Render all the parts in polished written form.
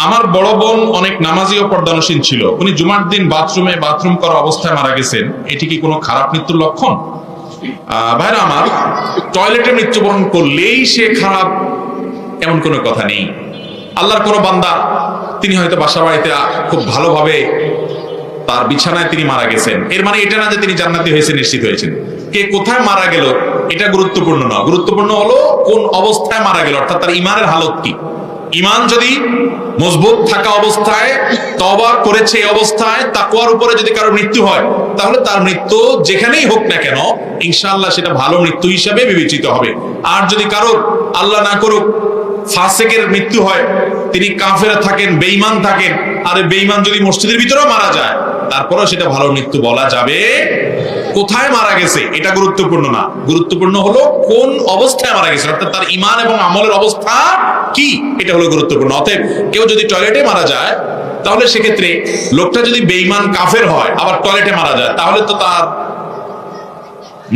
আমার বড় বোন অনেক নামাজি ও পর্দানসীন ছিল, উনি জুমার দিন বাথরুম করা অবস্থায় মারা গেছেন, এটি কি কোনো খারাপ মৃত্যুর লক্ষণ? ভাইরা আমার, টয়লেটে মৃত্যুবরণ করলেই সে খারাপ এমন কোনো কথা নেই। আল্লাহর কোনো বান্দা তিনি হয়তো বাসা বাড়িতে খুব ভালোভাবে তার বিছানায় তিনি মারা গেছেন, এর মানে এটা না যে তিনি জান্নাতি হয়েছে নিশ্চিত হয়েছেন। কে কোথায় মারা গেল এটা গুরুত্বপূর্ণ না, গুরুত্বপূর্ণ হলো কোন অবস্থায় মারা গেল, অর্থাৎ তার ইমানের হালত কি। ইমান যদি মজবুত থাকা অবস্থায়, তওবা করেছে এই অবস্থায়, তাকওয়ার উপরে যদি কারো মৃত্যু হয়, তাহলে তার মৃত্যু যেখানেই হোক না কেন ইনশাআল্লাহ সেটা ভালো মৃত্যু হিসাবে বিবেচিত হবে। আর যদি কারোর আল্লাহ না করুক ফাসিকের মৃত্যু হয়, তিনি কাফের থাকেন, বেঈমান থাকেন, আর বেঈমান যদি মসজিদের ভিতরেও মারা যায়, তারপরেও সেটা ভালো মৃত্যু বলা যাবে। কোথায় মারা গেছে এটা গুরুত্বপূর্ণ না, গুরুত্বপূর্ণ হলো কোন অবস্থায় মারা গেছে, অর্থাৎ তার ইমান এবং আমলের অবস্থা কি, এটা হলো গুরুত্বপূর্ণ। অতএব কেউ যদি টয়লেটে মারা যায়, তাহলে সেক্ষেত্রে লোকটা যদি বেঈমান কাফের হয় আবার টয়লেটে মারা যায়, তাহলে তো তার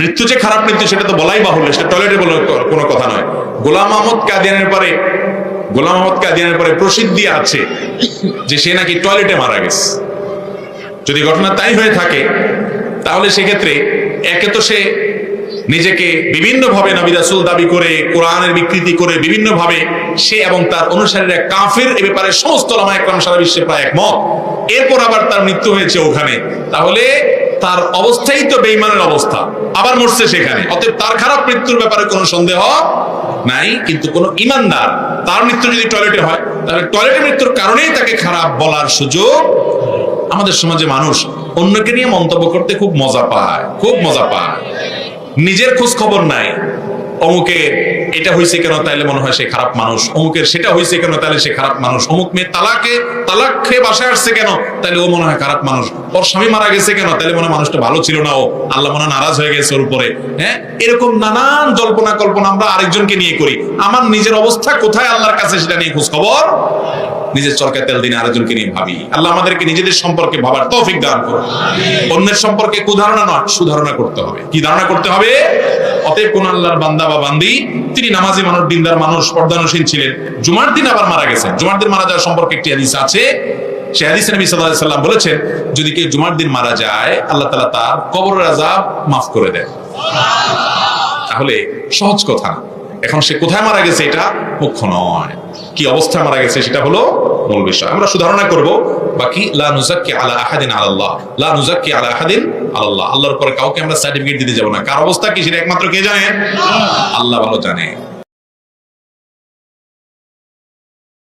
মৃত্যু যে খারাপ মৃত্যু সেটা তো বলাই বাহুল্য, সেটা টয়লেটে বলে কোনো কথা নয়। গোলাম আহমদ কাদিয়ানের পরে প্রসিদ্ধি আছে যে সে নাকি টয়লেটে মারা গেছে। যদি ঘটনা তাই হয়ে থাকে, তাহলে সেক্ষেত্রে একে তো সে নিজেকে বিভিন্নভাবে নবী রাসূল দাবি করে, কোরআনের বিকৃতি করে বিভিন্নভাবে সে এবং তার অনুসারীরা কাফের, এ ব্যাপারে সমস্ত উলামায়ে কেরাম সারা বিশ্বে প্রায় একমত। এরপর আবার তার মৃত্যু হয়েছে ওখানে, তাহলে তার অবস্থাই তো বেঈমানের অবস্থা, আবার মরছে সেখানে। অতএব তার খারাপ মৃত্যুর ব্যাপারে কোনো সন্দেহ নাই। কিন্তু কোন ইমানদার তার মৃত্যু যদি টয়লেটে হয়, তাহলে টয়লেটে মৃত্যুর কারণেই তাকে খারাপ বলার সুযোগ। আমাদের সমাজে মানুষ অন্যকে নিয়ে মন্তব্য করতে খুব মজা পায়, নিজের খোঁজ খবর নাই। অমুকের এটা হয়েছে কেন, তাইলে মনে হয় সে খারাপ মানুষ। অমুকের সেটা হয়েছে কেন, তাইলে সে খারাপ মানুষ। অমুক মেয়ে তালাক খেয়ে বাসায় আসছে কেন, তাইলে ও মনে হয় খারাপ মানুষ। ওর স্বামী মারা গেছে কেন, তাইলে মনে হয় মানুষটা ভালো ছিল না, ও আল্লাহ মনে নারাজ হয়ে গেছে ওর উপরে। হ্যাঁ, এরকম নানান জল্পনা কল্পনা আমরা আরেকজনকে নিয়ে করি। আমার নিজের অবস্থা কোথায় আল্লাহর কাছে সেটা নিয়ে খোঁজ খবর, নিজের চরকায় তেল দিনে আরেকজনকে নিয়ে ভাবি। আল্লাহ আমাদেরকে নিজেদের সম্পর্কে ভাবার তৌফিক দান করুন। অন্যের সম্পর্কে কুধারণা নয়, সুধারণা করতে হবে। কি ধারণা করতে হবে? অতএব কোন আল্লাহর বান্দা বা বান্দি তিনি নামাজি মানুষ, দিনদার মানুষ, পর্দানসীন ছিলেন, জুমার দিন আবার মারা গেছেন। জুমার দিন মারা যাওয়ার সম্পর্কে একটি হাদিস আছে। সেই হাদিসে নবী সাল্লাল্লাহু আলাইহি সাল্লাম বলেছেন, যদি কেউ জুমার দিন মারা যায়, আল্লাহ তাআলা তার কবরের আযাব মাফ করে দেন। তাহলে সহজ কথা। এখন সে কোথায় মারা গেছে এটা মুখ্য নয়, কি অবস্থায় মারা গেছে সেটা হলো মূল বিষয়। আমরা সুধারণা করব, বাকি লা নুযাক্কি আলা আহাদিন আলাল্লাহ, লা নুযাক্কি আলা আহাদিন আলাল্লাহ। আল্লাহর উপরে কাউকে আমরা সার্টিফিকেট দিতে যাব না। কার অবস্থা কি সেটা একমাত্র কে জানেন? আল্লাহ ভালো জানে।